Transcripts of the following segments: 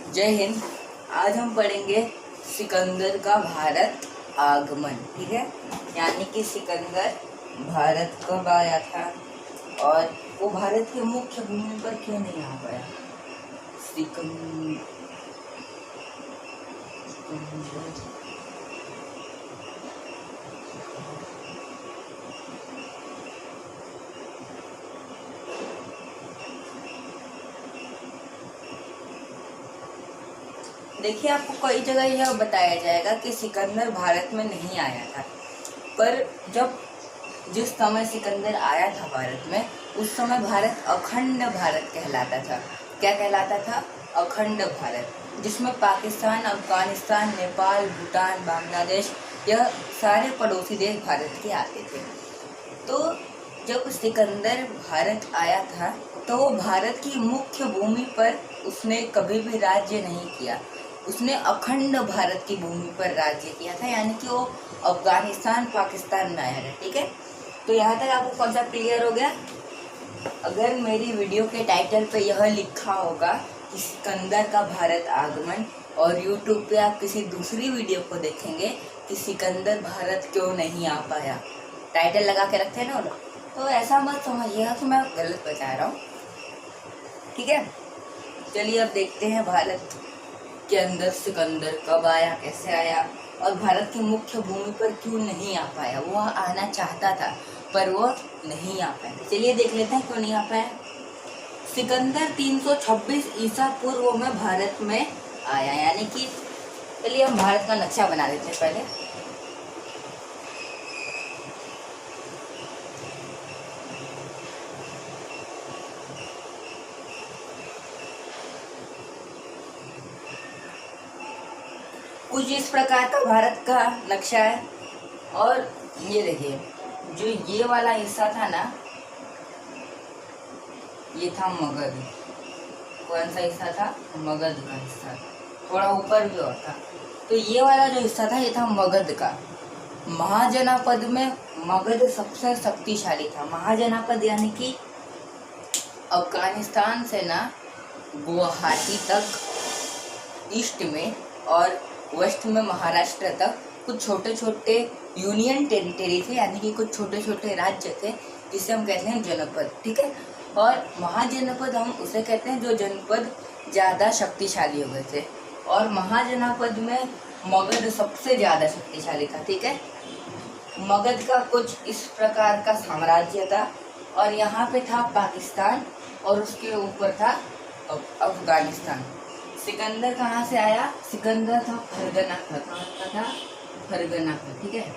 जय हिंद। आज हम पढ़ेंगे सिकंदर का भारत आगमन। ठीक है, यानी कि सिकंदर भारत कब आया था और वो भारत के मुख्य भूमि पर क्यों नहीं आ पाया। सिकंदर देखिए, आपको कई जगह यह बताया जाएगा कि सिकंदर भारत में नहीं आया था, पर जिस समय सिकंदर आया था भारत में, उस समय भारत अखंड भारत कहलाता था। क्या कहलाता था? अखंड भारत, जिसमें पाकिस्तान, अफगानिस्तान, नेपाल, भूटान, बांग्लादेश, यह सारे पड़ोसी देश भारत के आते थे। तो जब सिकंदर भारत आया था तो वो भारत की मुख्य भूमि पर उसने कभी भी राज्य नहीं किया। उसने अखंड भारत की भूमि पर राज्य किया था, यानी कि वो अफगानिस्तान, पाकिस्तान में आया था। ठीक है, तो यहाँ तक आपको कॉन्सेप्ट क्लियर हो गया। अगर मेरी वीडियो के टाइटल पे यह लिखा होगा कि सिकंदर का भारत आगमन, और यूट्यूब पे आप किसी दूसरी वीडियो को देखेंगे कि सिकंदर भारत क्यों नहीं आ पाया, टाइटल लगा के रखते हैं ना लोग, तो ऐसा मत समझिएगा कि मैं गलत बता रहा हूँ। ठीक है, चलिए अब देखते हैं भारत के अंदर सिकंदर कब आया, कैसे आया, और भारत की मुख्य भूमि पर क्यों नहीं आ पाया। वो आना चाहता था पर वो नहीं आ पाया। चलिए देख लेते हैं क्यों नहीं आ पाया। सिकंदर 326 ईसा पूर्व में भारत में आया, यानी कि चलिए हम भारत का नक्शा बना लेते हैं पहले। कुछ इस प्रकार का भारत का नक्शा है, और ये देखिए, जो ये वाला हिस्सा था ना, ये था मगध। कौन सा हिस्सा था? मगध का हिस्सा, थोड़ा ऊपर भी और था। तो ये वाला जो हिस्सा था, ये था मगध का। महाजनापद में मगध सबसे शक्तिशाली था। महाजनापद यानी कि अफगानिस्तान से ना गुवाहाटी तक ईस्ट में, और वेस्ट में महाराष्ट्र तक कुछ छोटे छोटे यूनियन टेरिटरी थे, यानी कि कुछ छोटे छोटे राज्य थे, जिसे हम कहते हैं जनपद। ठीक है, और महाजनपद हम उसे कहते हैं जो जनपद ज़्यादा शक्तिशाली हो गए थे, और महाजनपद में मगध सबसे ज़्यादा शक्तिशाली था। ठीक है, मगध का कुछ इस प्रकार का साम्राज्य था, और यहाँ पे था पाकिस्तान, और उसके ऊपर था अफगानिस्तान। सिकंदर कहाँ से आया? सिकंदर था फरगना का। कहाँ था? फरगना का। ठीक है,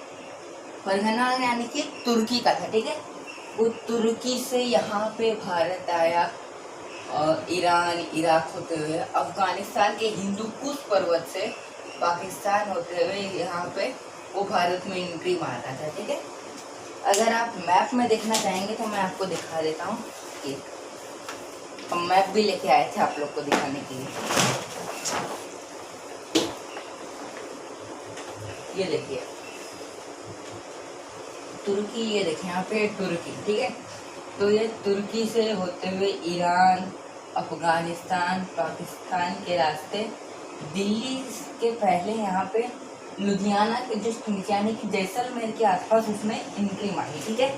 फरगना यानी कि तुर्की का था। ठीक है, वो तुर्की से यहाँ पे भारत आया, और ईरान, इराक होते हुए अफगानिस्तान के हिंदुकुश पर्वत से पाकिस्तान होते हुए यहाँ पे वो भारत में एंट्री मारता था। ठीक है, अगर आप मैप में देखना चाहेंगे तो मैं आपको दिखा देता हूँ। ये हम मैप भी लेके आए थे आप लोग को दिखाने के लिए। ये देखिए तुर्की, ये देखिए यहाँ पे तुर्की। ठीक है, तो ये तुर्की से होते हुए ईरान, अफगानिस्तान, पाकिस्तान के रास्ते दिल्ली के पहले यहाँ पे लुधियाना के जस्ट नीचे, यानी कि जैसलमेर के आसपास उसने एंट्री मारी। ठीक है,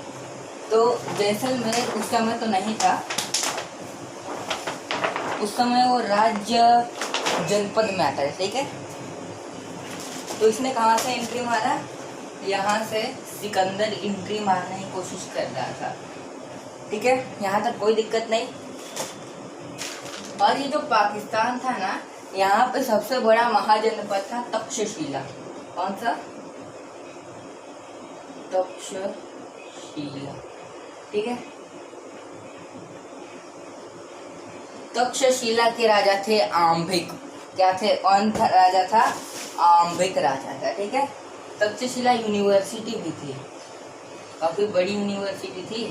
तो जैसलमेर उस समय तो नहीं था, उस समय वो राज्य जनपद में आता है। ठीक है, तो इसने कहाँ से एंट्री मारा? यहाँ से सिकंदर एंट्री मारने की कोशिश कर रहा था। ठीक है, यहाँ तक कोई दिक्कत नहीं। और ये जो पाकिस्तान था ना, यहाँ पे सबसे बड़ा महाजनपद था तक्षशिला। कौन सा? तक्षशिला। ठीक है, तक्षशिला के राजा थे आम्भिक। क्या थे? कौन था राजा था? आम्भिक राजा था। ठीक है, तक्षशिला यूनिवर्सिटी भी थी, काफी बड़ी यूनिवर्सिटी थी।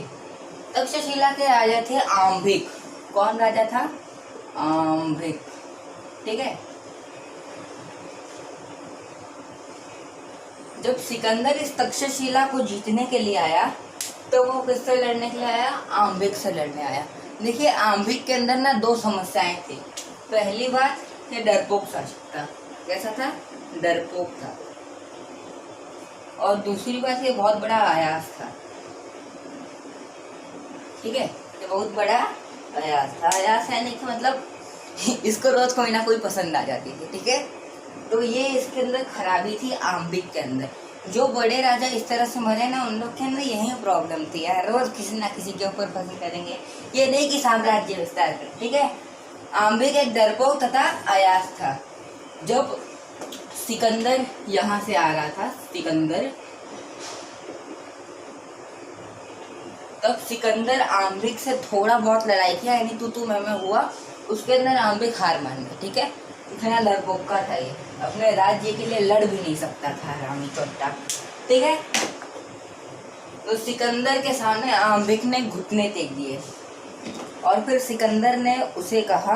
तक्षशिला के राजा थे आम्भिक। कौन राजा था? आम्भिक। ठीक है, जब सिकंदर इस तक्षशिला को जीतने के लिए आया तो वो किससे लड़ने के लिए आया? आम्भिक से लड़ने आया। देखिए, आम्भिक के अंदर ना दो समस्याएं थी। पहली बात, ये डरपोक शासक था। कैसा था? डरपोक था। और दूसरी बात, ये बहुत बड़ा आयास था। ठीक है, ये बहुत बड़ा आयास था। आयास यानी कि मतलब इसको रोज कोई ना कोई पसंद आ जाती थी। ठीक है, तो ये इसके अंदर खराबी थी आम्बिक के अंदर। जो बड़े राजा इस तरह से मरे ना, उन लोग के अंदर यही प्रॉब्लम थी यार, रोज किसी ना किसी के ऊपर पसंद करेंगे, ये नहीं कि साम्राज्य विस्तार करें। ठीक है, आम्बिक एक डरपोक तथा आयास था। जब सिकंदर यहाँ से आ रहा था, तब सिकंदर आम्बिक से थोड़ा बहुत लड़ाई किया, यानी तू मैं हुआ। उसके अंदर आम्बिक हार मान गया। ठीक है, इतना लड़पोका था ये, अपने राज्य के लिए लड़ भी नहीं सकता था रामी चोट्टा। ठीक है, तो सिकंदर के सामने आम्बिक ने घुटने टेक दिए और फिर सिकंदर ने उसे कहा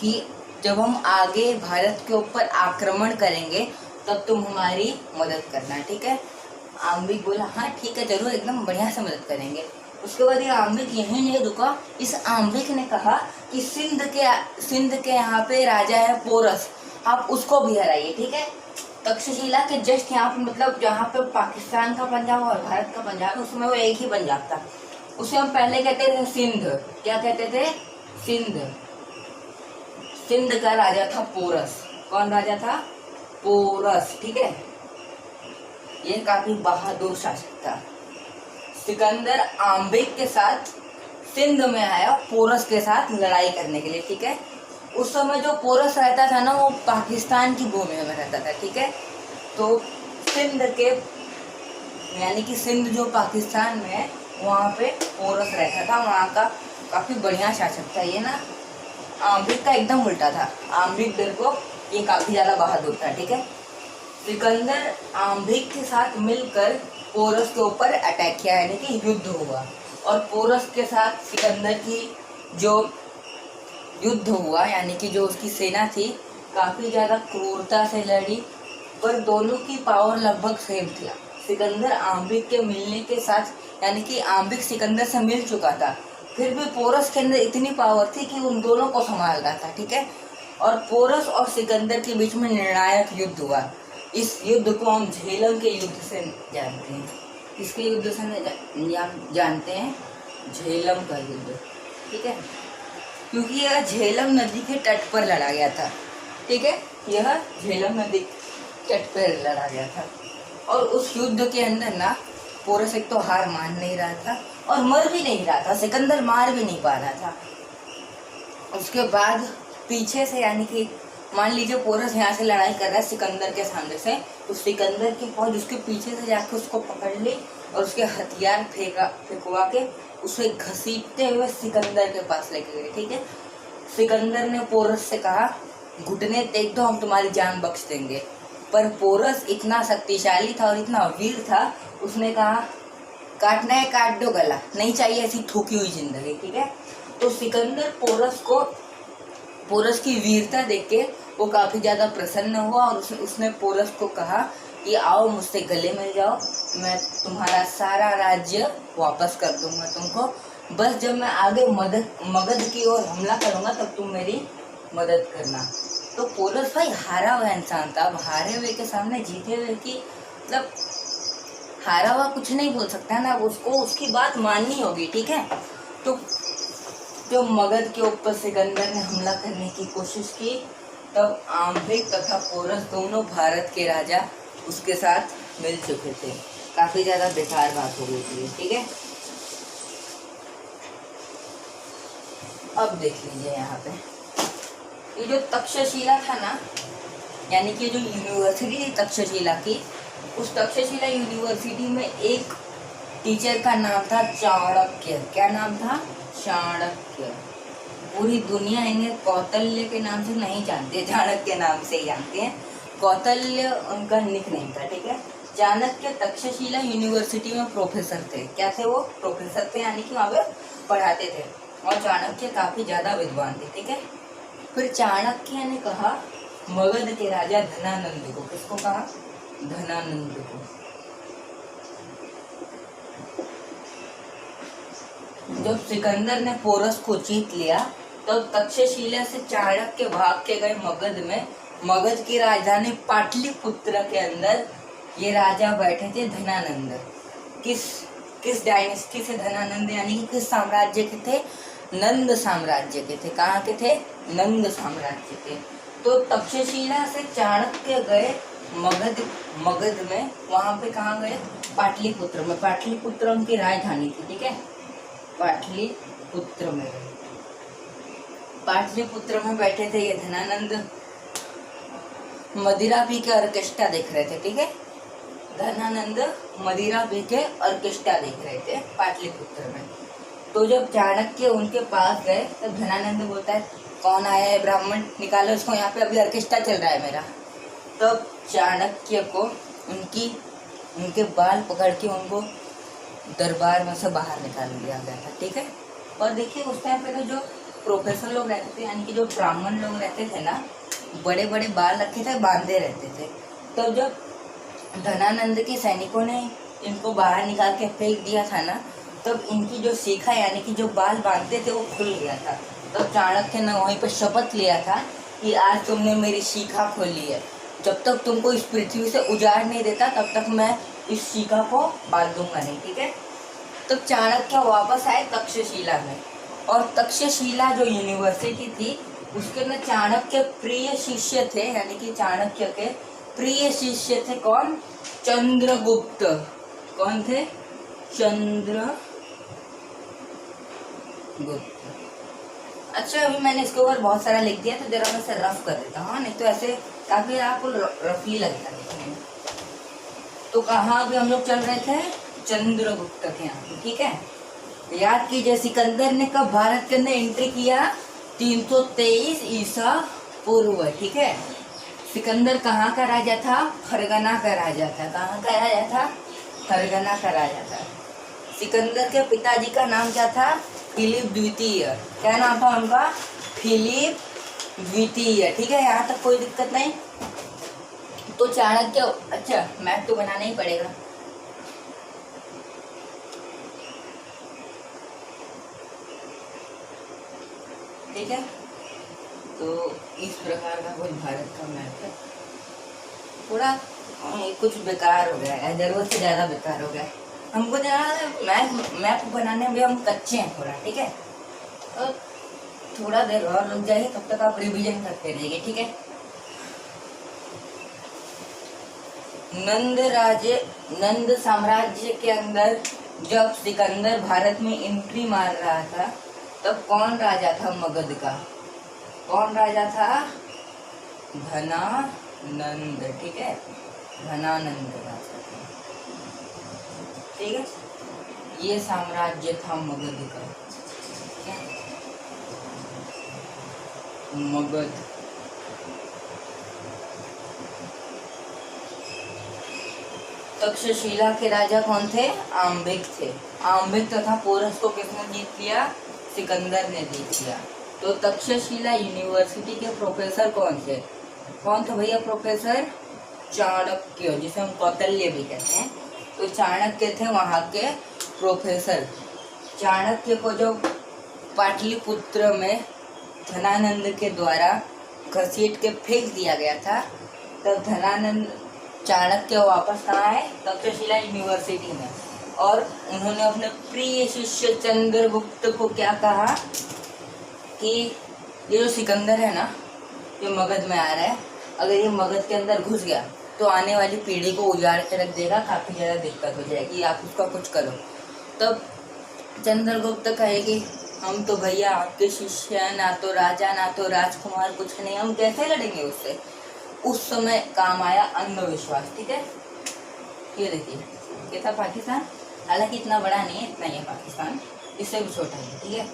कि जब हम आगे भारत के ऊपर आक्रमण करेंगे तब तुम हमारी मदद करना। ठीक है, आम्बिक बोला हाँ ठीक है जरूर, एकदम बढ़िया से मदद करेंगे। उसके बाद ये आम्बिक यहीं नहीं रुका। इस आम्बिक ने कहा कि सिंध के यहाँ पे राजा है पोरस, आप उसको भी हराइए। ठीक है, तक्षशिला के जस्ट यहाँ पे, मतलब जहाँ पे पाकिस्तान का पंजाब और भारत का पंजाब, उसमें वो एक ही पंजाब था। उसे हम पहले कहते थे सिंध। क्या कहते थे? सिंध। सिंध का राजा था पोरस। कौन राजा था? पोरस। ठीक है, ये काफी बहादुर शासक था। सिकंदर आम्बिक के साथ सिंध में आया पोरस के साथ लड़ाई करने के लिए। ठीक है, उस समय जो पोरस रहता था ना, वो पाकिस्तान की भूमि में रहता था। ठीक है, तो सिंध के, यानी कि सिंध जो पाकिस्तान में है, वहाँ पे पोरस रहता था। वहाँ का काफी बढ़िया शासक था ये ना। आम्बिक का एकदम उल्टा था। आम्बिक डरपोक, ये काफी ज्यादा बहादुर था। ठीक है, सिकंदर आम्बिक के साथ मिलकर पोरस के ऊपर अटैक किया, यानी कि युद्ध हुआ। और पोरस के साथ सिकंदर की जो युद्ध हुआ, यानी कि जो उसकी सेना थी, काफी ज्यादा क्रूरता से लड़ी, पर दोनों की पावर लगभग सेम थी। सिकंदर आम्बिक के मिलने के साथ, यानी कि आम्बिक सिकंदर से मिल चुका था, फिर भी पोरस के अंदर इतनी पावर थी कि उन दोनों को संभाल रहा था। ठीक है, और पोरस और सिकंदर के बीच में निर्णायक युद्ध हुआ। इस युद्ध को हम झेलम के युद्ध से जानते हैं। किसके युद्ध से जानते हैं? झेलम का युद्ध। ठीक है, क्योंकि यह झेलम नदी के तट पर लड़ा गया था। ठीक है, यह झेलम नदी के तट पर लड़ा गया था। और उस युद्ध के अंदर ना, पोरस एक तो हार मान नहीं रहा था और मर भी नहीं रहा था, सिकंदर मार भी नहीं पा रहा था। उसके बाद पीछे से, यानी कि मान लीजिए पोरस यहाँ से लड़ाई कर रहा है सिकंदर के सामने से, तो सिकंदर की फौज उसके पीछे से जाकर उसको पकड़ ली और उसके हथियार फेंकवा के उसे घसीटते हुए सिकंदर के पास लेके गए। ठीक है, सिकंदर ने पोरस से कहा घुटने टेक दो, हम तुम्हारी जान बख्श देंगे। पर पोरस इतना शक्तिशाली था और इतना वीर था, उसने कहा काटना है काट दो गला, नहीं चाहिए ऐसी ठोकी हुई जिंदगी। ठीक है, तो सिकंदर पोरस की वीरता देख के वो काफी ज्यादा प्रसन्न हुआ और उसने पोरस को कहा कि आओ मुझसे गले मिल जाओ, मैं तुम्हारा सारा राज्य वापस कर दूंगा तुमको, बस जब मैं आगे मगध की ओर हमला करूंगा तब तुम मेरी मदद करना। तो पोरस भाई हारा हुआ इंसान था। अब हारे हुए के सामने जीते हुए की, मतलब हारा हुआ कुछ नहीं बोल सकता ना, उसको उसकी बात माननी होगी। ठीक है, तो जो मगध के ऊपर सिकंदर ने हमला करने की कोशिश की, तब आम्बिक तथा पोरस दोनों भारत के राजा उसके साथ मिल चुके थे। काफी ज्यादा बेकार बात हो गई थी। ठीक है, अब देख लीजिए यहाँ पे ये जो तक्षशिला था ना, यानी कि जो यूनिवर्सिटी थी तक्षशिला की, उस तक्षशिला यूनिवर्सिटी में एक टीचर का नाम था चाणक्य। क्या नाम था? चाणक्य। पूरी दुनिया इन्हें कौतल्य के नाम से नहीं जानती, चाणक्य के नाम से ही जानते हैं। कौतल्य उनका निकनेम था। ठीक है, चाणक्य तक्षशिला यूनिवर्सिटी में प्रोफेसर थे। क्या थे वो? प्रोफेसर थे, यानी कि वहाँ पे पढ़ाते थे। और चाणक्य काफी ज्यादा विद्वान थे। ठीक है, फिर चाणक्य ने कहा मगध के राजा धनानंद को, किसको कहा? धनानंद को, जब सिकंदर ने पोरस को जीत लिया तो तक्षशिला से चाणक्य भाग के गए मगध में। मगध की राजधानी पाटलिपुत्र के अंदर ये राजा बैठे थे धनानंद। किस किस डायनेस्टी से धनानंद, यानी कि किस साम्राज्य के थे? नंद साम्राज्य के थे। कहाँ के थे? नंद साम्राज्य के। तो तक्षशिला से चाणक्य गए मगध में। वहां पे कहाँ गए? पाटलिपुत्र में। पाटलिपुत्र उनकी राजधानी थी, ठीक है। पाटलिपुत्र में गए। पाटलिपुत्र में बैठे थे ये धनानंद, मदिरा पी के ऑर्केस्ट्रा देख रहे थे, ठीक है। धनानंद मदिरा पी के ऑर्केस्ट्रा देख रहे थे पाटलिपुत्र में। तो जब चाणक्य उनके पास गए तो धनानंद बोलता है, कौन आया है ब्राह्मण, निकालो इसको, यहाँ पे अभी ऑर्केस्ट्रा चल रहा है मेरा। तब तो चाणक्य को उनके बाल पकड़ के उनको दरबार में से बाहर निकाल दिया गया था, ठीक है। और देखिए उस टाइम पे तो जो प्रोफेसर लोग रहते थे, यानी कि जो ब्राह्मण लोग रहते थे ना, बड़े बड़े बाल रखे थे, बांधे रहते थे। तो जब धनानंद के सैनिकों ने इनको बाहर निकाल के फेंक दिया था ना, तब इनकी जो शिखा, यानी कि जो बाल बांधते थे, वो खुल गया था। तब चाणक्य ने वहीं पर शपथ लिया था कि आज तुमने मेरी शिखा खोली है, जब तक तुमको इस पृथ्वी से उजाड़ नहीं देता तब तक मैं इस शिखा को बांध दूंगा नहीं, ठीक है। तो चाणक्य वापस आए तक्षशिला में, और तक्षशिला जो यूनिवर्सिटी थी उसके में चाणक्य प्रिय शिष्य थे, यानी कि चाणक्य के प्रिय शिष्य थे कौन? चंद्रगुप्त। कौन थे? चंद्रगुप्त। अच्छा, अभी मैंने इसके ऊपर बहुत सारा लिख दिया तो जरा मैं इसे रफ कर देता हूँ, नहीं तो ऐसे काफी आपको रफली लगता देखने में। तो कहाँ अभी हम लोग चल रहे थे? चंद्रगुप्त के यहाँ पे, ठीक है। याद कीजिए सिकंदर ने कब भारत के अंदर एंट्री किया? 323 ईसा पूर्व, ठीक है। सिकंदर कहाँ का राजा था? फरगना का राजा था। कहाँ का राजा था? फरगना का राजा था। सिकंदर के पिताजी का नाम क्या था? फिलिप द्वितीय। क्या नाम था उनका? फिलिप द्वितीय, ठीक है। यहाँ तक कोई दिक्कत नहीं। तो चाणक्य, अच्छा मैप तो बनाना ही पड़ेगा। ठीक है, तो इस प्रकार का कोई भारत का मैप है। पूरा कुछ बेकार हो गया है, जरूरत से ज्यादा बेकार हो गया है। हमको मैप बनाने में हम कच्चे हैं थोड़ा, ठीक है। तो थोड़ा देर और रुक जाइए, तब तक आप रिवीजन करते रहिए, ठीक है। नंद साम्राज्य के अंदर जब सिकंदर भारत में एंट्री मार रहा था, तब कौन राजा था मगध का? कौन राजा था? धनानंद, ठीक है। धनानंद राजा था, ठीक है। ये साम्राज्य था मगध का, क्या? मगध। तक्षशिला के राजा कौन थे? आम्बिक थे। आम्बिक तथा पोरस को किसने जीत लिया? सिकंदर ने जीत लिया। तो तक्षशिला यूनिवर्सिटी के प्रोफेसर कौन थे? कौन थे भैया प्रोफेसर? चाणक्य, जिसे हम कौटिल्य भी कहते हैं। तो चाणक्य थे वहाँ के प्रोफेसर। चाणक्य को जो पाटलिपुत्र में धनानंद के द्वारा घसीट के फेंक दिया गया था, तब धनानंद चाणक्य वापस कहाँ आए? तक्षशिला यूनिवर्सिटी में। और उन्होंने अपने प्रिय शिष्य चंद्रगुप्त को क्या कहा कि ये जो सिकंदर है ना, ये मगध में आ रहा है, अगर ये मगध के अंदर घुस गया तो आने वाली पीढ़ी को उजाड़ के रख देगा, काफ़ी ज़्यादा दिक्कत हो जाएगी, आप उसका कुछ करो। तब चंद्रगुप्त कहेगी, हम तो भैया आपके शिष्य हैं, ना तो राजा ना तो राजकुमार, कुछ नहीं, हम कैसे लड़ेंगे उससे। उस समय काम आया अंधविश्वास, ठीक है। ये देखिए, ये था पाकिस्तान, हालांकि इतना बड़ा नहीं है, इतना ही है पाकिस्तान, इससे भी छोटा है, ठीक है।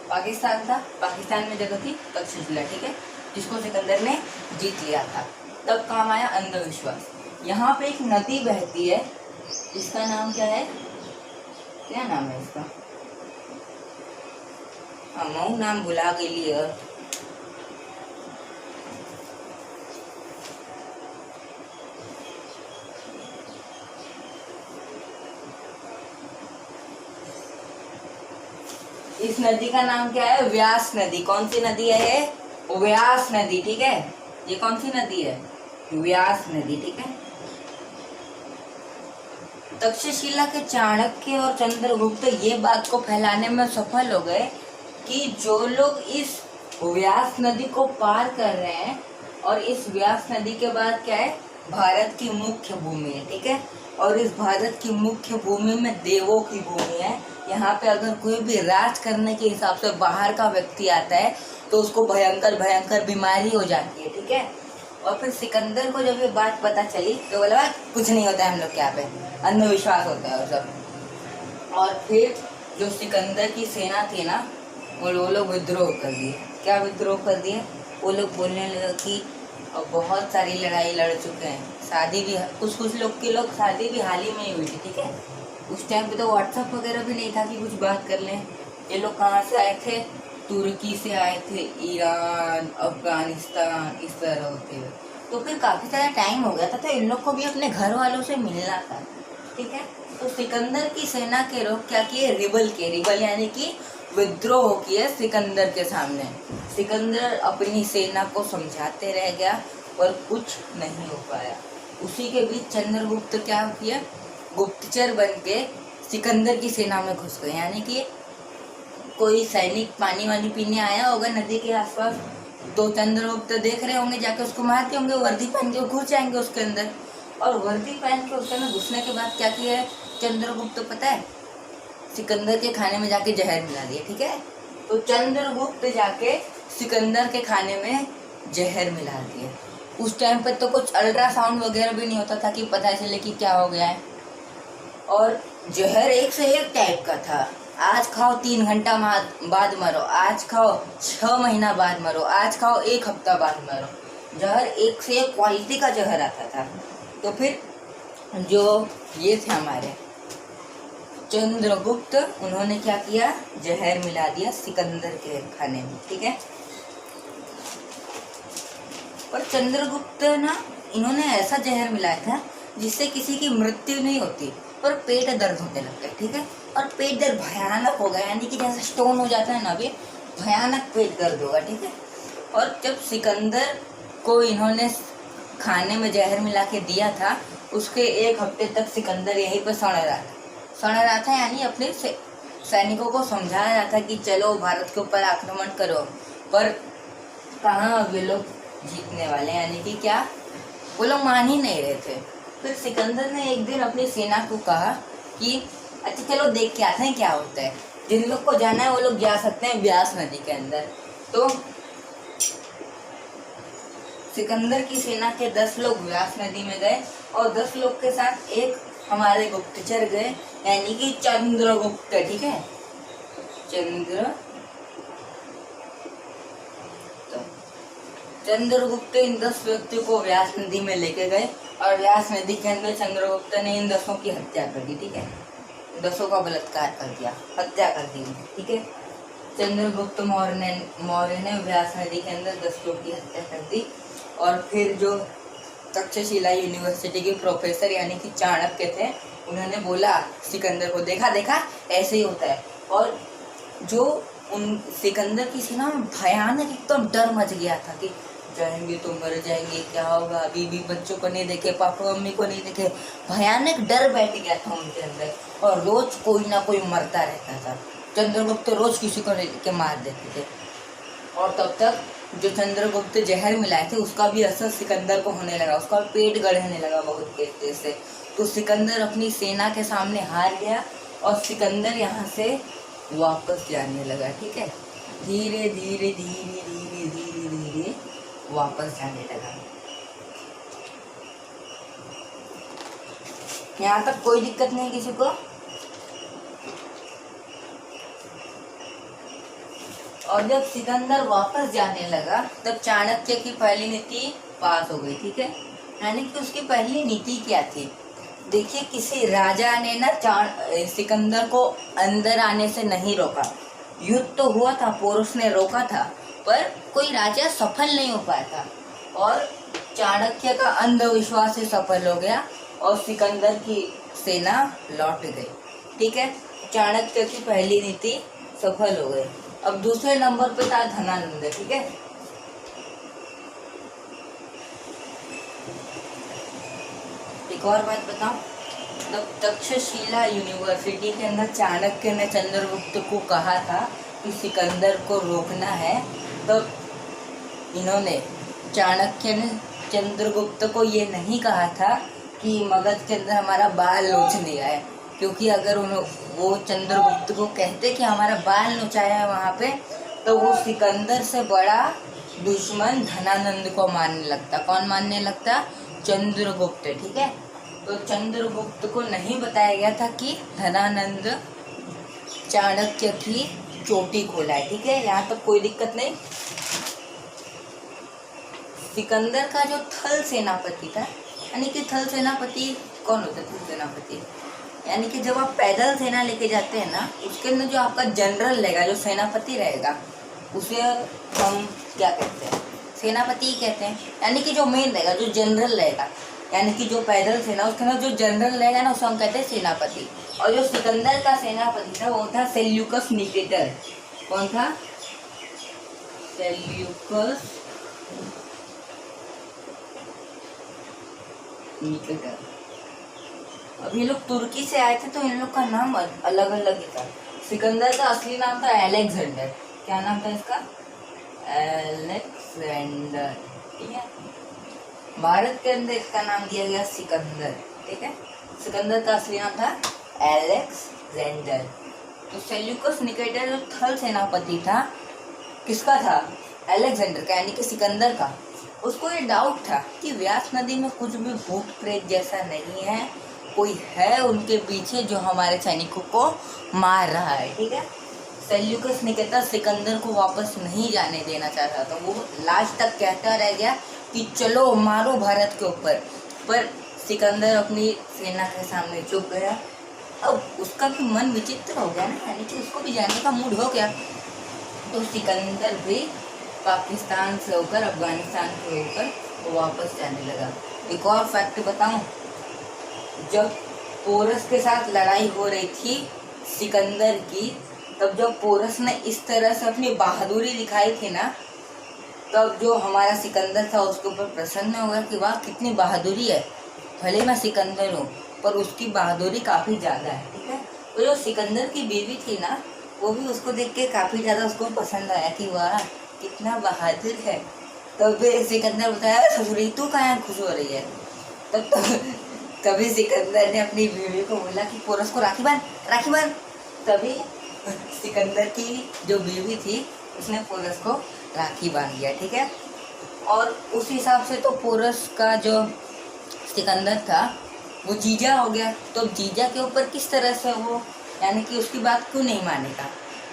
पाकिस्तान था, पाकिस्तान में जगह थी तक्षशिला, ठीक है, जिसको सिकंदर ने जीत लिया था। तब काम आया अंधविश्वास। यहाँ पे एक नदी बहती है, इसका नाम क्या है? क्या नाम है इसका? हाँ, नाम भुला गई है। इस नदी का नाम क्या है? व्यास नदी। कौन सी नदी है ये? व्यास नदी, ठीक है। ये कौन सी नदी है? व्यास नदी, ठीक है। तक्षशिला के चाणक्य और चंद्रगुप्त ये बात को फैलाने में सफल हो गए कि जो लोग इस व्यास नदी को पार कर रहे हैं, और इस व्यास नदी के बाद क्या है? भारत की मुख्य भूमि है, ठीक है। और इस भारत की मुख्य भूमि में देवों की भूमि है। यहाँ पे अगर कोई भी राज करने के हिसाब से बाहर का व्यक्ति आता है तो उसको भयंकर भयंकर बीमारी हो जाती है, ठीक है। और फिर सिकंदर को जब ये बात पता चली तो बोला कुछ नहीं होता है हम लोग के यहाँ पे, अंधविश्वास होता है और सब। और फिर जो सिकंदर की सेना थी ना, वो लोग विद्रोह कर दिए। क्या विद्रोह कर दिए? वो लोग बोलने लगे कि बहुत सारी लड़ाई लड़ चुके हैं, शादी भी कुछ लोग की शादी भी हाल ही में ही हुई थी, ठीक है। उस टाइम पे तो व्हाट्सएप वगैरह भी नहीं था कि कुछ बात कर लें। ये लोग कहाँ से आए थे? तुर्की से आए थे, ईरान, अफगानिस्तान, इस तरह होते हुए। तो फिर काफ़ी सारा टाइम हो गया था, तो इन लोग को भी अपने घर वालों से मिलना था, ठीक है। तो सिकंदर की सेना के लोग क्या किए? रिबल यानी कि विद्रोह किए सिकंदर के सामने। सिकंदर अपनी सेना को समझाते रह गया पर कुछ नहीं हो पाया। उसी के बीच चंद्रगुप्त क्या किया? गुप्तचर बन के सिकंदर की सेना में घुस गए। यानी कि कोई सैनिक पानी वानी पीने आया होगा नदी के आसपास, तो चंद्रगुप्त देख रहे होंगे, जाके उसको मारते होंगे, वर्दी पहन के घुस जाएंगे उसके अंदर। और वर्दी पहन के उसके अंदर घुसने के बाद क्या किया है चंद्रगुप्त पता है? सिकंदर के खाने में जाके जहर मिला दिया, ठीक है। तो चंद्रगुप्त जाके सिकंदर के खाने में जहर मिला दिया। उस टाइम पर तो कुछ अल्ट्रासाउंड वगैरह भी नहीं होता था कि पता चले कि क्या हो गया है। और जहर एक से एक टाइप का था। आज खाओ 3 घंटा बाद मरो, आज खाओ 6 महीना बाद मरो, आज खाओ 1 हफ्ता बाद मरो। जहर एक से एक क्वालिटी का जहर आता था। तो फिर जो ये थे हमारे चंद्रगुप्त, उन्होंने क्या किया? जहर मिला दिया सिकंदर के खाने में, ठीक है। और चंद्रगुप्त ना, इन्होंने ऐसा जहर मिलाया था जिससे किसी की मृत्यु नहीं होती पर पेट दर्द होने लगता है, ठीक है। और पेट दर्द भयानक होगा, यानी कि जैसे स्टोन हो जाता है ना, अभी भयानक पेट दर्द होगा, ठीक है। और जब सिकंदर को इन्होंने खाने में जहर मिला के दिया था, उसके 1 हफ्ते तक सिकंदर यहीं पर सड़ रहा था, यानी अपने सैनिकों को समझाया रहा था कि चलो भारत के ऊपर आक्रमण करो। पर कहाँ वे लोग जीतने वाले, यानी कि क्या, वो लोग मान ही नहीं रहे थे। फिर सिकंदर ने एक दिन अपनी सेना को कहा कि अच्छा चलो देख के आते हैं क्या होता है, जिन लोग को जाना है वो लोग जा सकते हैं व्यास नदी के अंदर। तो सिकंदर की सेना के 10 लोग व्यास नदी में गए और 10 लोग के साथ एक हमारे गुप्तचर गए, यानी कि चंद्रगुप्त, ठीक है। चंद्रगुप्त इन 10 व्यक्तियों को व्यास नदी में लेके गए और व्यास नदी के अंदर चंद्रगुप्त ने इन 10 की हत्या कर दी, ठीक है। 10 का बलात्कार कर दिया, हत्या कर दी, ठीक है। चंद्रगुप्त मौर्य ने व्यास नदी के अंदर 10 लोग की हत्या कर दी। और फिर जो तक्षशिला यूनिवर्सिटी के प्रोफेसर यानी कि चाणक्य थे, उन्होंने बोला सिकंदर को, देखा देखा ऐसे ही होता है। और जो उन सिकंदर की सेना में भयानक एकदम डर मच गया था कि जाएंगे तो मर जाएंगे, क्या होगा, बीवी बच्चों को नहीं देखे, पापा मम्मी को नहीं देखे, भयानक डर बैठ गया था उनके अंदर। और रोज कोई ना कोई मरता रहता था। चंद्रगुप्त रोज किसी को लेके मार देते थे। और तब तक जो चंद्रगुप्त जहर मिलाए थे उसका भी असर सिकंदर को होने लगा, उसका पेट गड़ने लगा बहुत तेज से। तो सिकंदर अपनी सेना के सामने हार गया और सिकंदर यहाँ से वापस जाने लगा, ठीक है। धीरे धीरे धीरे धीरे धीरे धीरे वापस जाने लगा। यहाँ तक कोई दिक्कत नहीं किसी को। और जब सिकंदर वापस जाने लगा तब चाणक्य की पहली नीति पास हो गई, ठीक है। यानी कि उसकी पहली नीति क्या थी? देखिए, किसी राजा ने ना सिकंदर को अंदर आने से नहीं रोका। युद्ध तो हुआ था, पोरुष ने रोका था, पर कोई राजा सफल नहीं हो पाया था। और चाणक्य का अंधविश्वास से सफल हो गया और सिकंदर की सेना लौट गई, ठीक है। चाणक्य की पहली नीति सफल हो गए। अब दूसरे नंबर पे था धनानंद, ठीक है। एक और बात बताऊं, तब तक्षशिला यूनिवर्सिटी के अंदर चाणक्य ने चंद्रगुप्त को कहा था कि सिकंदर को रोकना है, तब इन्होंने चाणक्य ने चंद्रगुप्त को ये नहीं कहा था कि मगध के अंदर हमारा बाल नोच लिया है, क्योंकि अगर वो चंद्रगुप्त को कहते कि हमारा बाल नोचाया है वहाँ पे, तो वो सिकंदर से बड़ा दुश्मन धनानंद को मानने लगता। कौन मानने लगता? चंद्रगुप्त, ठीक है। तो चंद्रगुप्त को नहीं बताया गया था कि धनानंद चाणक्य की चोटी खोला है, ठीक है। यहाँ तक कोई दिक्कत नहीं। सिकंदर का जो थल सेनापति था, यानी कि थल सेनापति कौन होता है? थल सेनापति यानी कि जब आप पैदल सेना लेके जाते हैं ना, उसके अंदर जो आपका जनरल रहेगा, जो सेनापति रहेगा, उसे हम क्या कहते हैं? सेनापति ही कहते हैं। यानी कि जो मेन रहेगा, जो जनरल रहेगा, यानी कि जो पैदल सेना, उसके अंदर जो जनरल रहेगा ना, उसे हम कहते हैं सेनापति। और जो सिकंदर का सेनापति था वो था सेल्यूकस निकेटर। कौन था? Seleucus Nicator. अब ये लोग तुर्की से आए थे, तो इन लोग का नाम अलग अलग ही था। सिकंदर का असली नाम था अलेक्जेंडर। क्या नाम था इसका? अलेक्जेंडर, ठीक है। भारत के अंदर इसका नाम दिया गया सिकंदर, ठीक है। सिकंदर का असली नाम था अलेक्जेंडर। तो सेल्यूकस निकेटर जो थल सेनापति था, किसका था? अलेक्जेंडर का, यानी कि सिकंदर का। उसको ये डाउट था कि व्यास नदी में कुछ भी भूत प्रेत जैसा नहीं है, कोई है उनके पीछे जो हमारे सैनिकों को मार रहा है, ठीक है। सेल्यूकस निकेटर सिकंदर को वापस नहीं जाने देना चाहता था। वो लास्ट तक कहता रह गया कि चलो मारो भारत के ऊपर, पर सिकंदर अपनी सेना के सामने चुप गया। अब उसका भी मन विचित्र हो गया ना, यानी कि उसको भी जाने का मूड हो गया। तो सिकंदर भी पाकिस्तान से होकर अफगानिस्तान के ऊपर वापस जाने लगा। एक और फैक्ट बताऊं, जब पोरस के साथ लड़ाई हो रही थी सिकंदर की, तब जब पोरस ने इस तरह से अपनी बहादुरी दिखाई थी ना, तब जो हमारा सिकंदर था उसके ऊपर प्रसन्न हो गया कि वाह कितनी बहादुरी है, भले मैं सिकंदर हूँ पर उसकी बहादुरी काफ़ी ज़्यादा है, ठीक है। तो जो सिकंदर की बीवी थी ना, वो भी उसको देख के काफ़ी ज़्यादा उसको पसंद आया कि वाह कितना बहादुर है। तब भी सिकंदर बताया ससुरी तू कहाँ खुश हो रही है। तब तो कभी सिकंदर ने अपनी बीवी को बोला कि पोरस को राखी बांध। तभी सिकंदर की जो बीवी थी उसने पोरस को राखी बांध दिया, ठीक है। और उस हिसाब से तो पोरस का जो सिकंदर था वो जीजा हो गया। तो जीजा के ऊपर किस तरह से वो, यानी कि उसकी बात क्यों नहीं मानेगा,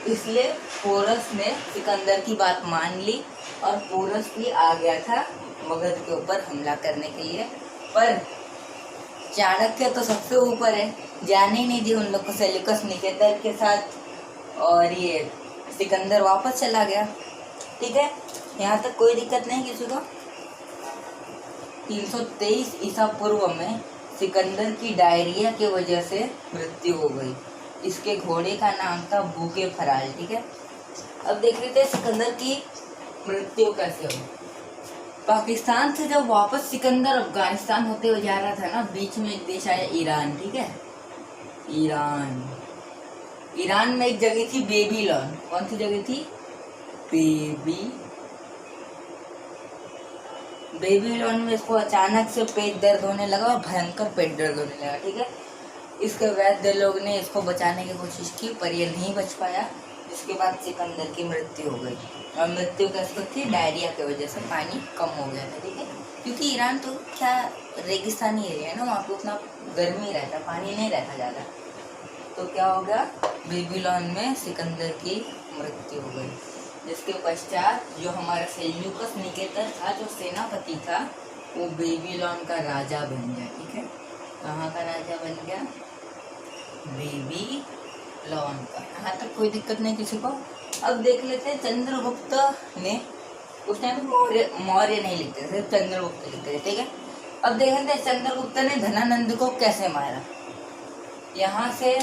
इसलिए पोरस ने सिकंदर की बात मान ली और पोरस भी आ गया था मगध के ऊपर हमला करने के लिए। पर चाणक्य तो सबसे ऊपर है, जाने ही नहीं दी उन लोग को सेल्यूकस निकेटर के साथ, और ये सिकंदर वापस चला गया, ठीक है। यहाँ तक कोई दिक्कत नहीं किसी को। 323 ईसा पूर्व में सिकंदर की डायरिया की वजह से मृत्यु हो गई। इसके घोड़े का नाम था भूखे फराल, ठीक है। अब देख लेते हैं सिकंदर की मृत्यु कैसे हुई। पाकिस्तान से जब वापस सिकंदर अफगानिस्तान होते हुए जा रहा था ना, बीच में एक देश आया ईरान, ठीक है। ईरान में एक जगह थी बेबीलोन। कौन सी जगह थी? बेबीलोन में इसको अचानक से पेट दर्द होने लगा और भयंकर पेट दर्द होने लगा, ठीक है। इसके वैद्य लोग ने इसको बचाने की कोशिश की पर ये नहीं बच पाया, जिसके बाद सिकंदर की मृत्यु हो गई। और मृत्यु कैसे थी? डायरिया की वजह से, पानी कम हो गया था, ठीक है। क्योंकि ईरान तो क्या रेगिस्तानी एरिया है ना, वहाँ पे उतना गर्मी रहता, पानी नहीं रहता ज़्यादा। तो क्या हो गया? बेबीलोन में सिकंदर की मृत्यु हो गई। जिसके पश्चात जो हमारा सेल्यूकस निकेटर था, जो सेनापति था, वो बेबीलोन का राजा बन गया, ठीक है। कहाँ का राजा बन गया? बेबीलोन का। यहाँ तक कोई दिक्कत नहीं किसी को। अब देख लेते हैं चंद्रगुप्त ने, उस टाइम मौर्य नहीं लिखते थे, चंद्रगुप्त लिखते थे, ठीक है। अब देख लेते हैं चंद्रगुप्त ने धनानंद को कैसे मारा। यहाँ से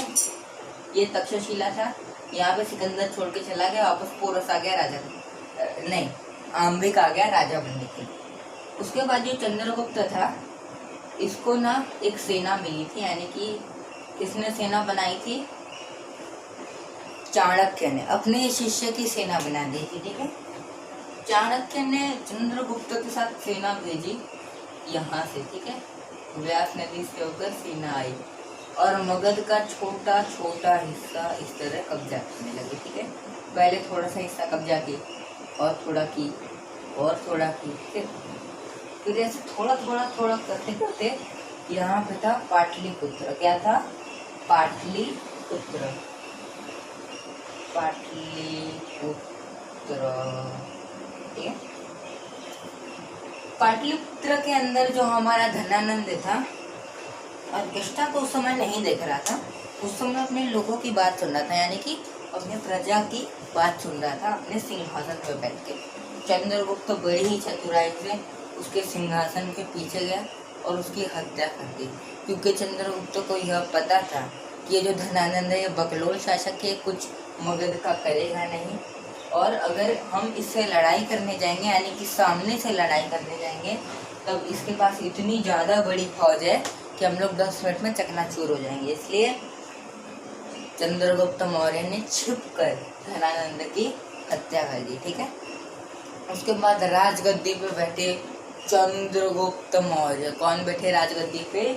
ये तक्षशिला था, यहाँ पे सिकंदर छोड़ के चला गया, वापस पोरस आ गया राजा, नहीं आम्बिक आ गया राजा बनने के। उसके बाद जो चंद्रगुप्त था, इसको ना एक सेना मिली थी, यानी कि किसने सेना बनाई थी, चाणक्य ने अपने शिष्य की सेना बना दी थी। ठीक है, चाणक्य ने चंद्रगुप्त के साथ सेना भेजी यहाँ से। ठीक है, व्यास नदी से होकर सेना आई और मगध का छोटा छोटा हिस्सा इस तरह कब्जा करने लगे। ठीक है, पहले थोड़ा सा हिस्सा कब्जा की और थोड़ा की और थोड़ा की, फिर ऐसे थोड़ा थोड़ा थोड़ा करते करते यहाँ पे था पाटलिपुत्र। क्या था? पाटलिपुत्र। ठीक है, पाटलिपुत्र के अंदर जो हमारा धनानंद था, ऑर्केस्ट्रा को उस समय नहीं देख रहा था, उस समय अपने लोगों की बात सुन रहा था, यानी कि अपने प्रजा की बात सुन रहा था अपने सिंहासन पर बैठ के। चंद्रगुप्त बड़ी ही चतुराई से उसके सिंहासन के पीछे गया और उसकी हत्या कर दी, क्योंकि चंद्रगुप्त को यह पता था कि ये जो धनानंद है ये बकलोल शासक है, कुछ मगध का करेगा नहीं, और अगर हम इससे लड़ाई करने जाएंगे, यानी कि सामने से लड़ाई करने जाएंगे, तब इसके पास इतनी ज़्यादा बड़ी फौज है कि हम लोग 10 मिनट में चकनाचूर हो जाएंगे। इसलिए चंद्रगुप्त मौर्य ने छिपकर धनानंद की हत्या कर दी। ठीक है, उसके बाद राजगद्दी पे बैठे चंद्रगुप्त मौर्य। कौन बैठे राजगद्दी पे?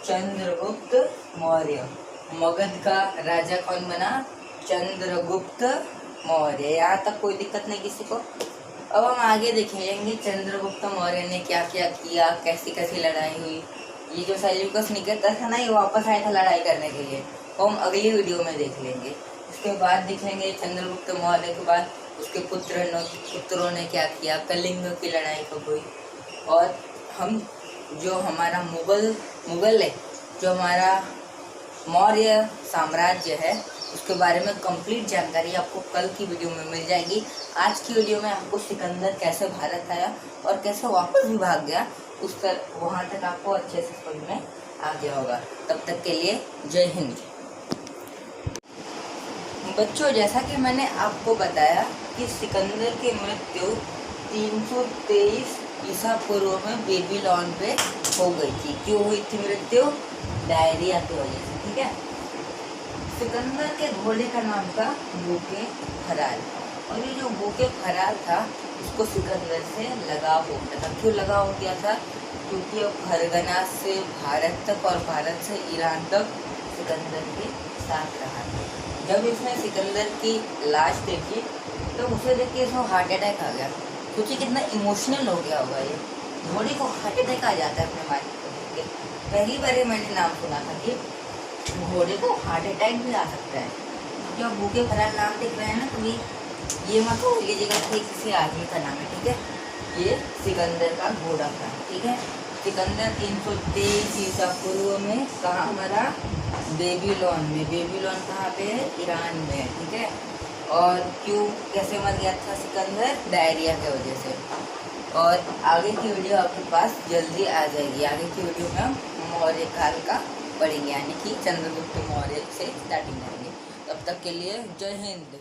चंद्रगुप्त मौर्य। मगध का राजा कौन बना? चंद्रगुप्त मौर्य। यहाँ तक कोई दिक्कत नहीं किसी को। अब हम आगे देखेंगे चंद्रगुप्त मौर्य ने क्या क्या किया, कैसी कैसी लड़ाई हुई। ये जो सेल्यूकस निकेटर था ना, ये वापस आया था लड़ाई करने के लिए, वो हम अगली वीडियो में देख लेंगे। उसके बाद देखेंगे चंद्रगुप्त मौर्य के बाद उसके पुत्रों ने क्या किया, कलिंग की लड़ाई कब हुई, और हम जो हमारा मुगल है, जो हमारा मौर्य साम्राज्य है, उसके बारे में कंप्लीट जानकारी आपको कल की वीडियो में मिल जाएगी। आज की वीडियो में आपको सिकंदर कैसे भारत आया और कैसे वापस भी भाग गया, उस तर वहाँ तक आपको अच्छे से समझ में आ गया होगा। तब तक के लिए जय हिंद। बच्चों, जैसा कि मैंने आपको बताया कि सिकंदर की मृत्यु 323 ईसा पूर्व में बेबीलोन पे हो गई थी। क्यों हुई थी मृत्यु? डायरिया की वजह से। ठीक है, सिकंदर के घोड़े का नाम था बूके फरार, और ये जो बूके फरार था उसको सिकंदर से लगाव हो गया था। क्यों लगाव हो गया था? क्योंकि अब फरगना से भारत तक और भारत से ईरान तक सिकंदर के साथ रहा था। जब इसने सिकंदर की लाश देखी तो उसे देख के इसको हार्ट अटैक आ गया। सोचिए कितना इमोशनल हो गया होगा ये। घोड़े को हार्ट अटैक आ जाता है अपने मालिक को देख के। पहली बार मैंने नाम सुना था कि घोड़े को हार्ट अटैक भी आ सकता है। जब भूखे फरार नाम देख रहे हैं ना, तो ये मत भूल लीजिएगा कि किसी आदमी का नाम है। ठीक है, ये सिकंदर का घोड़ा था। ठीक है, सिकंदर 323 ईसा पूर्व में कहाँ मरा? बेबीलोन में। बेबीलोन कहाँ पे है? ईरान में है। ठीक है, और क्यों, कैसे मर गया था सिकंदर? डायरिया की वजह से। और आगे की वीडियो आपके पास जल्दी आ जाएगी। आगे की वीडियो में हम मौर्य काल का पढ़ेंगे, यानी कि चंद्रगुप्त मौर्य से स्टार्टिंग करेंगे। तब तक के लिए जय हिंद।